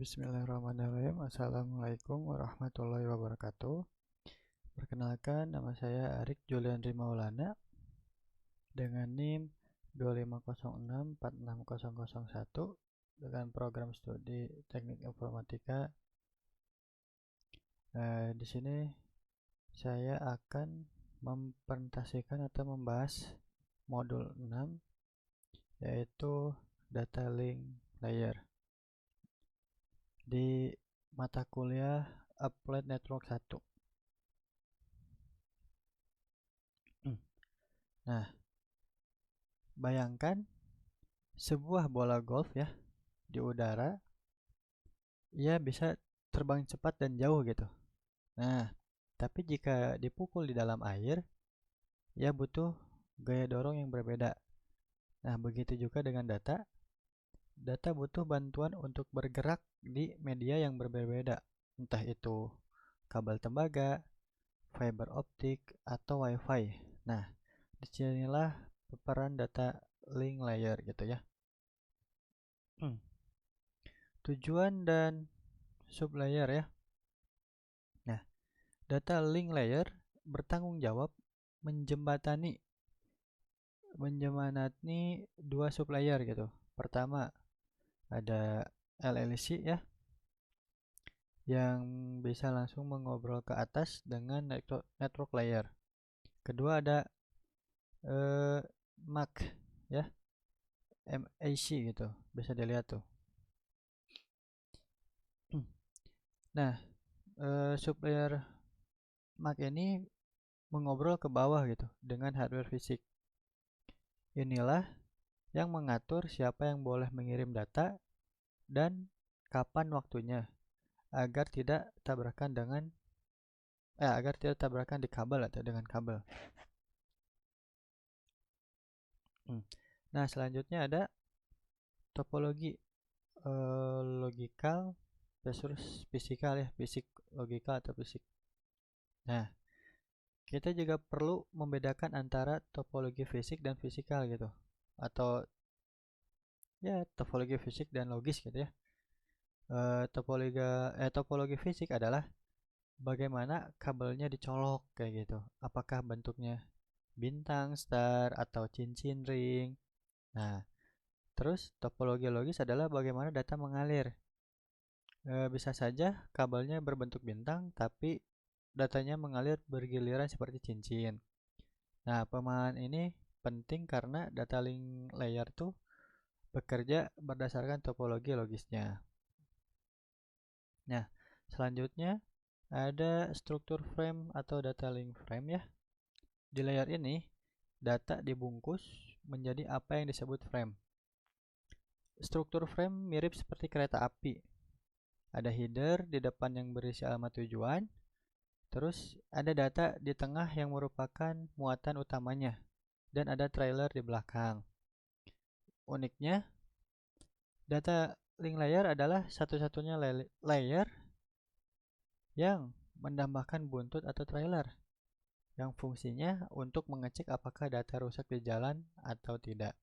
Bismillahirrahmanirrahim. Assalamualaikum warahmatullahi wabarakatuh. Perkenalkan, nama saya Arik Juliandri Maulana dengan NIM 250646001 dengan program studi Teknik Informatika. Di sini saya akan mempresentasikan atau membahas modul 6, yaitu Data Link Layer di mata kuliah Applied Network 1. Nah, bayangkan sebuah bola golf ya di udara, ia bisa terbang cepat dan jauh gitu. Nah, tapi jika dipukul di dalam air, ia butuh gaya dorong yang berbeda. Nah, begitu juga dengan data. Data butuh bantuan untuk bergerak di media yang berbeda, entah itu kabel tembaga, fiber optik, atau wifi. Nah, disinilah peran data link layer gitu ya. Tujuan dan sublayer ya. Nah, data link layer bertanggung jawab menjembatani dua sublayer gitu. Pertama, ada LLC ya, yang bisa langsung mengobrol ke atas dengan network layer. Kedua ada MAC ya, MAC gitu, bisa dilihat tuh. Nah, sublayer MAC ini mengobrol ke bawah gitu dengan hardware fisik. Inilah yang mengatur siapa yang boleh mengirim data dan kapan waktunya agar tidak tabrakan di kabel atau dengan kabel. Nah, selanjutnya ada topologi logikal versus fisikal ya, fisik logikal atau fisik. Nah, kita juga perlu membedakan antara topologi fisik dan fisikal gitu, atau ya topologi fisik dan logis gitu ya. Topologi fisik adalah bagaimana kabelnya dicolok kayak gitu. Apakah bentuknya bintang, star, atau cincin ring. Nah, terus topologi logis adalah bagaimana data mengalir. Bisa saja kabelnya berbentuk bintang, tapi datanya mengalir bergiliran seperti cincin. Nah, pemahaman ini penting karena data link layer tuh bekerja berdasarkan topologi logisnya. Nah, selanjutnya ada struktur frame atau data link frame ya. Di layer ini, data dibungkus menjadi apa yang disebut frame. Struktur frame mirip seperti kereta api. Ada header di depan yang berisi alamat tujuan. Terus ada data di tengah yang merupakan muatan utamanya. Dan ada trailer di belakang. Uniknya, data link layer adalah satu-satunya layer yang menambahkan buntut atau trailer yang fungsinya untuk mengecek apakah data rusak di jalan atau tidak.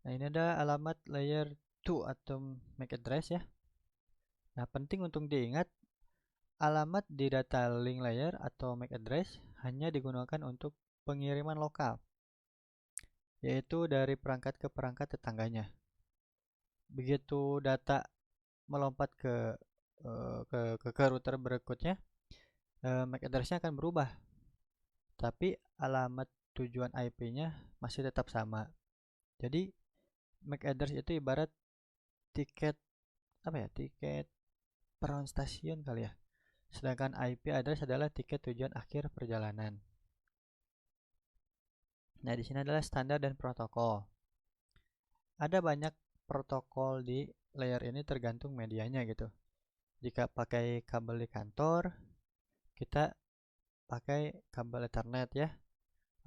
Nah, ini ada alamat layer 2 atau MAC address ya. Nah, penting untuk diingat, alamat di data link layer atau MAC address hanya digunakan untuk pengiriman lokal, yaitu dari perangkat ke perangkat tetangganya. Begitu data melompat ke router berikutnya, MAC address-nya akan berubah, tapi alamat tujuan IP-nya masih tetap sama. Jadi MAC address itu ibarat tiket tiket peron stasiun kali ya. Sedangkan IP address adalah tiket tujuan akhir perjalanan. Nah, di sini adalah standar dan protokol. Ada banyak protokol di layer ini tergantung medianya gitu. Jika pakai kabel di kantor, kita pakai kabel Ethernet ya.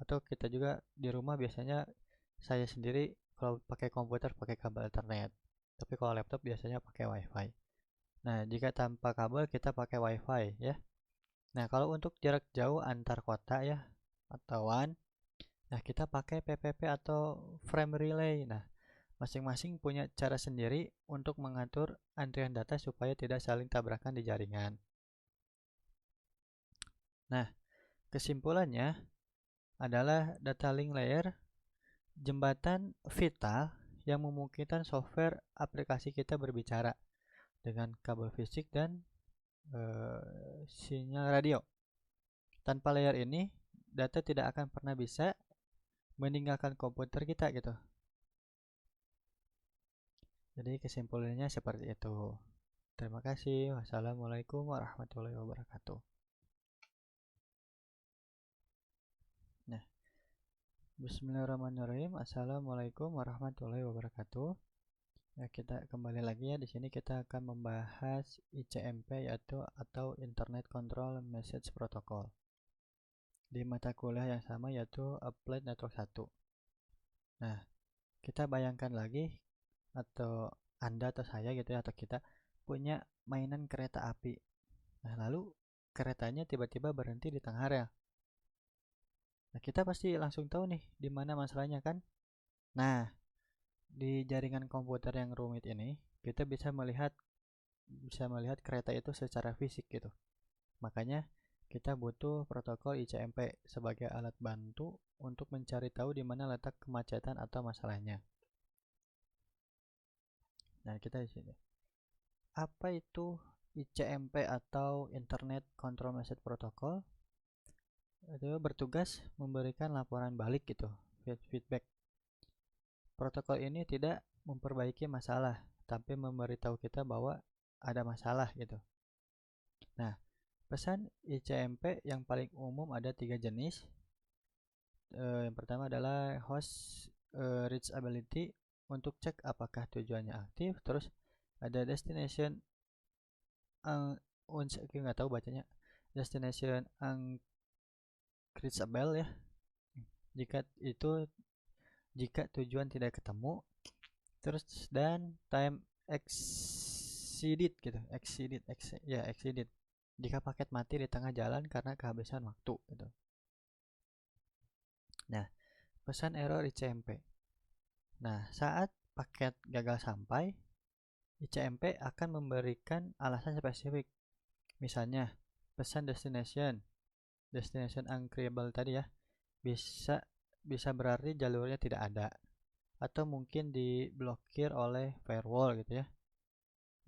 Atau kita juga di rumah biasanya saya sendiri kalau pakai komputer pakai kabel Ethernet. Tapi kalau laptop biasanya pakai WiFi. Nah, jika tanpa kabel kita pakai WiFi ya. Nah, kalau untuk jarak jauh antar kota ya atau WAN, nah kita pakai PPP atau frame relay. Nah, Masing-masing punya cara sendiri untuk mengatur antrian data supaya tidak saling tabrakan di jaringan. Nah, kesimpulannya adalah data link layer jembatan vital yang memungkinkan software aplikasi kita berbicara dengan kabel fisik dan sinyal radio. Tanpa layer ini, data tidak akan pernah bisa meninggalkan komputer kita gitu. Jadi kesimpulannya seperti itu. Terima kasih. Wassalamualaikum warahmatullahi wabarakatuh. Nah, bismillahirrahmanirrahim. Assalamualaikum warahmatullahi wabarakatuh. Ya, kita kembali lagi ya. Di sini kita akan membahas ICMP yaitu atau Internet Control Message Protocol. Di mata kuliah yang sama yaitu Applied Network 1. Nah, kita bayangkan lagi atau Anda atau saya gitu ya atau kita punya mainan kereta api. Nah, lalu keretanya tiba-tiba berhenti di tengah rel. Nah, kita pasti langsung tahu nih di mana masalahnya kan? Nah, di jaringan komputer yang rumit ini, kita bisa melihat kereta itu secara fisik gitu. Makanya kita butuh protokol ICMP sebagai alat bantu untuk mencari tahu di mana letak kemacetan atau masalahnya. Nah, kita di sini. Apa itu ICMP atau Internet Control Message Protocol? Itu bertugas memberikan laporan balik gitu, feedback. Protokol ini tidak memperbaiki masalah, tapi memberitahu kita bahwa ada masalah gitu. Nah, pesan ICMP yang paling umum ada 3 jenis. Yang pertama adalah host reachability untuk cek apakah tujuannya aktif. Terus ada destination nggak tahu bacanya, destination unreachable ya. Jika tujuan tidak ketemu. Terus dan time exceeded gitu, exceeded jika paket mati di tengah jalan karena kehabisan waktu gitu. Nah, pesan error ICMP. Nah, saat paket gagal sampai, ICMP akan memberikan alasan spesifik. Misalnya, pesan destination unreachable tadi ya, bisa berarti jalurnya tidak ada atau mungkin diblokir oleh firewall gitu ya.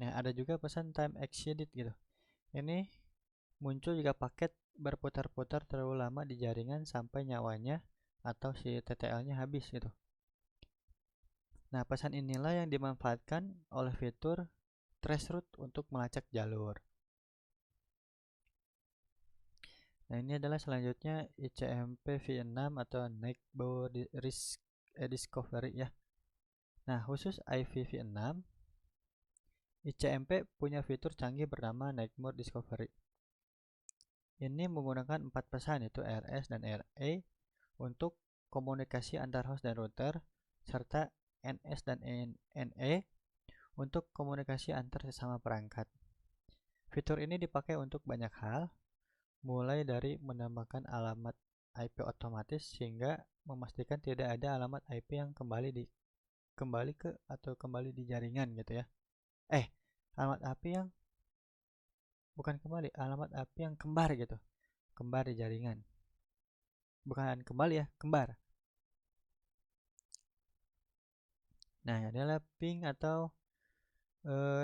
Nah, ada juga pesan time exceeded gitu. Ini muncul jika paket berputar-putar terlalu lama di jaringan sampai nyawanya atau si TTL-nya habis gitu. Nah, pesan inilah yang dimanfaatkan oleh fitur traceroute untuk melacak jalur. Nah, ini adalah selanjutnya ICMP v6 atau Neighbor Risk Discovery ya. Nah, khusus IPv6, ICMP punya fitur canggih bernama Neighbor Discovery. Ini menggunakan 4 pesan yaitu RS dan RE untuk komunikasi antar host dan router, serta NS dan NE untuk komunikasi antar sesama perangkat. Fitur ini dipakai untuk banyak hal, mulai dari menambahkan alamat IP otomatis hingga memastikan tidak ada alamat IP yang kembali di jaringan gitu ya. Alamat IP yang alamat IP yang kembar gitu. Kembar di jaringan. Bukan kembali ya, kembar. Nah, ini adalah ping atau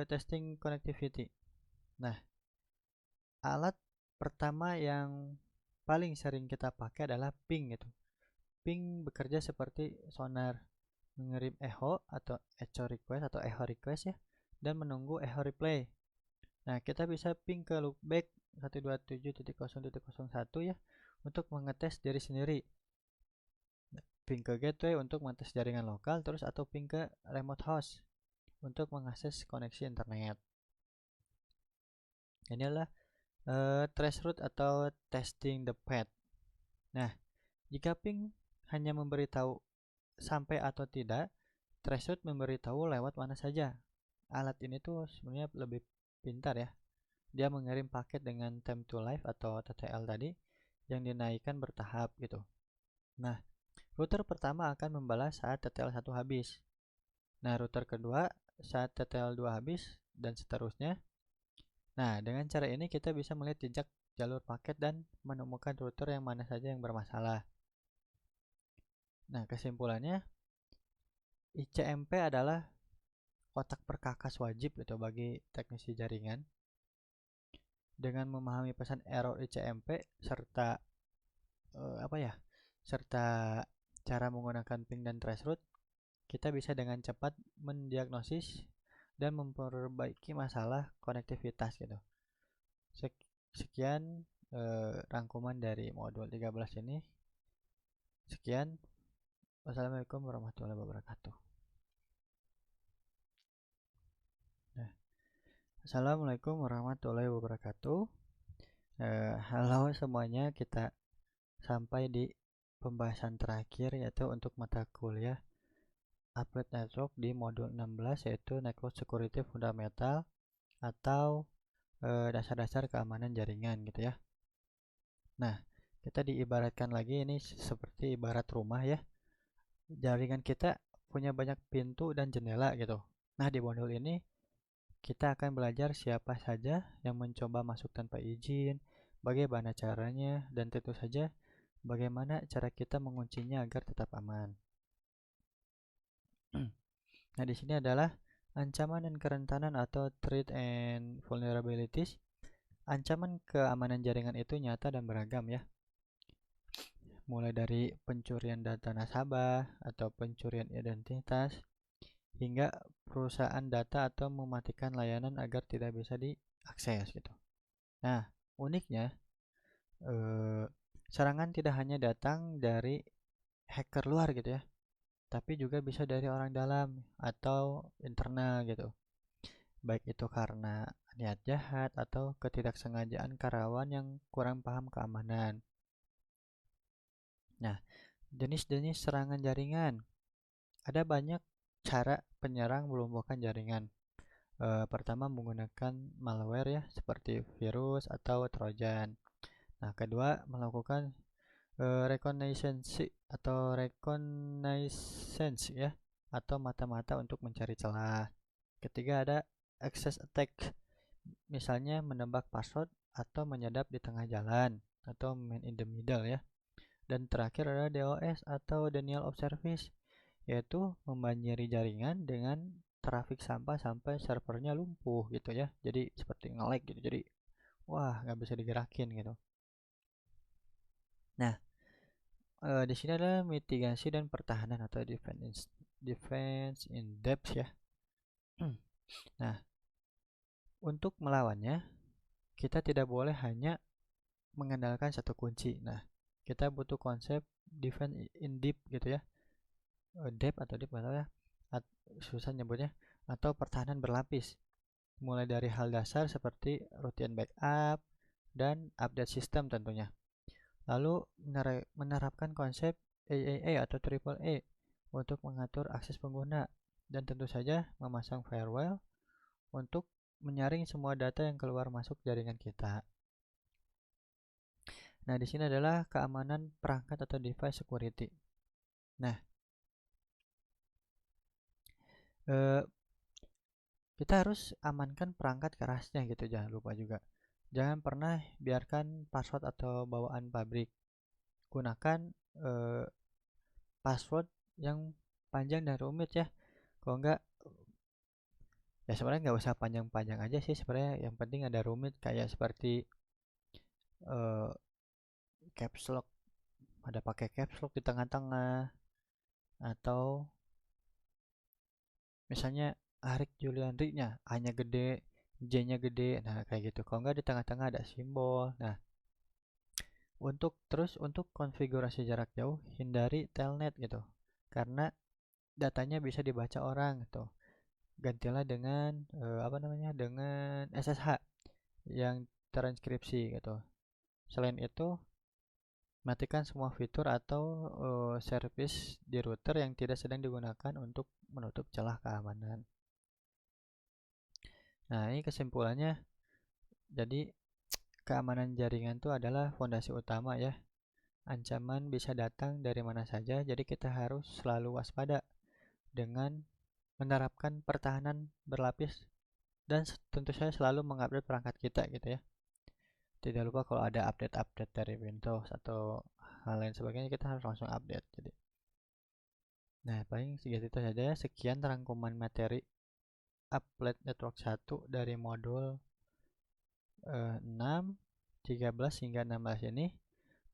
testing connectivity. Nah, alat pertama yang paling sering kita pakai adalah ping gitu. Ping bekerja seperti sonar, mengirim echo atau echo request ya, dan menunggu echo reply. Nah, kita bisa ping ke loopback 127.0.01 ya untuk mengetes diri sendiri. Ping ke gateway untuk mengetes jaringan lokal, terus atau ping ke remote host untuk mengakses koneksi internet. Ini adalah traceroute atau testing the path. Nah, jika ping hanya memberitahu sampai atau tidak, traceroute memberitahu lewat mana saja. Alat ini tuh sebenarnya lebih pintar ya. Dia mengirim paket dengan time to live atau TTL tadi yang dinaikkan bertahap gitu. Nah, router pertama akan membalas saat TTL 1 habis. Nah, router kedua saat TTL2 habis dan seterusnya. Nah, dengan cara ini kita bisa melihat jejak jalur paket dan menemukan router yang mana saja yang bermasalah. Nah, kesimpulannya ICMP adalah kotak perkakas wajib gitu bagi teknisi jaringan. Dengan memahami pesan error ICMP serta serta cara menggunakan ping dan traceroute, kita bisa dengan cepat mendiagnosis dan memperbaiki masalah konektivitas gitu. Sekian rangkuman dari modul 13 ini. Sekian. Wassalamualaikum warahmatullahi wabarakatuh. Nah, Assalamualaikum warahmatullahi wabarakatuh. Halo semuanya, kita sampai di pembahasan terakhir yaitu untuk mata kuliah Applet Network di modul 16 yaitu Network Security Fundamental atau dasar-dasar keamanan jaringan gitu ya. Nah, kita diibaratkan lagi ini seperti ibarat rumah ya. Jaringan kita punya banyak pintu dan jendela gitu. Nah, di modul ini kita akan belajar siapa saja yang mencoba masuk tanpa izin, bagaimana caranya, dan tentu saja bagaimana cara kita menguncinya agar tetap aman. Nah, di sini adalah ancaman dan kerentanan atau threat and vulnerabilities. Ancaman keamanan jaringan itu nyata dan beragam ya. Mulai dari pencurian data nasabah atau pencurian identitas hingga perusahaan data atau mematikan layanan agar tidak bisa diakses gitu. Nah, uniknya serangan tidak hanya datang dari hacker luar gitu ya, tapi juga bisa dari orang dalam atau internal gitu. Baik itu karena niat jahat atau ketidaksengajaan karyawan yang kurang paham keamanan. Nah, jenis-jenis serangan jaringan. Ada banyak cara penyerang melumpuhkan jaringan. Pertama menggunakan malware ya, seperti virus atau trojan. Nah, kedua melakukan reconnaissance ya, atau mata-mata untuk mencari celah. Ketiga ada access attack, misalnya menebak password atau menyadap di tengah jalan atau man in the middle ya. Dan terakhir ada DOS atau denial of service, yaitu membanjiri jaringan dengan trafik sampah sampai servernya lumpuh gitu ya. Jadi seperti nge-lag gitu. Jadi wah, nggak bisa digerakin gitu. Nah, di sini adalah mitigasi dan pertahanan atau defense in depth ya. Nah, untuk melawannya kita tidak boleh hanya mengandalkan satu kunci. Nah, kita butuh konsep defense in deep gitu ya. Depth atau deep atau ya. Susah nyebutnya, atau pertahanan berlapis. Mulai dari hal dasar seperti routine backup dan update sistem tentunya. Lalu menerapkan konsep AAA atau AAA untuk mengatur akses pengguna dan tentu saja memasang firewall untuk menyaring semua data yang keluar masuk jaringan kita. Nah, di sini adalah keamanan perangkat atau device security. Nah, kita harus amankan perangkat kerasnya gitu, jangan lupa juga. Jangan pernah biarkan password atau bawaan pabrik. Gunakan password yang panjang dan rumit ya. Kalau enggak, ya sebenarnya nggak usah panjang-panjang aja sih sebenarnya. Yang penting ada rumit kayak seperti caps lock, ada pakai caps lock di tengah-tengah, atau misalnya Arik Juliandri-nya A-nya gede, J-nya gede, nah kayak gitu. Kalau nggak di tengah-tengah ada simbol. Nah, untuk konfigurasi jarak jauh hindari telnet gitu, karena datanya bisa dibaca orang gitu. Gantilah dengan dengan SSH yang transkripsi gitu. Selain itu, matikan semua fitur atau service di router yang tidak sedang digunakan untuk menutup celah keamanan. Nah, ini kesimpulannya. Jadi, keamanan jaringan itu adalah fondasi utama ya. Ancaman bisa datang dari mana saja, jadi kita harus selalu waspada dengan menerapkan pertahanan berlapis, dan tentu saja selalu mengupdate perangkat kita gitu ya. Tidak lupa kalau ada update-update dari Windows atau hal lain sebagainya, kita harus langsung update. Jadi, nah paling segitu saja. Sekian rangkuman materi Upload Network 1 dari modul 6, 13 hingga 16 ini.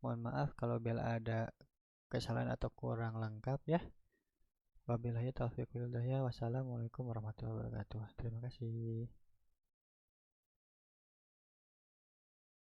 Mohon maaf kalau bila ada kesalahan atau kurang lengkap ya. Wabillahi taufiq wal hidayah. Wassalamualaikum warahmatullahi wabarakatuh. Terima kasih.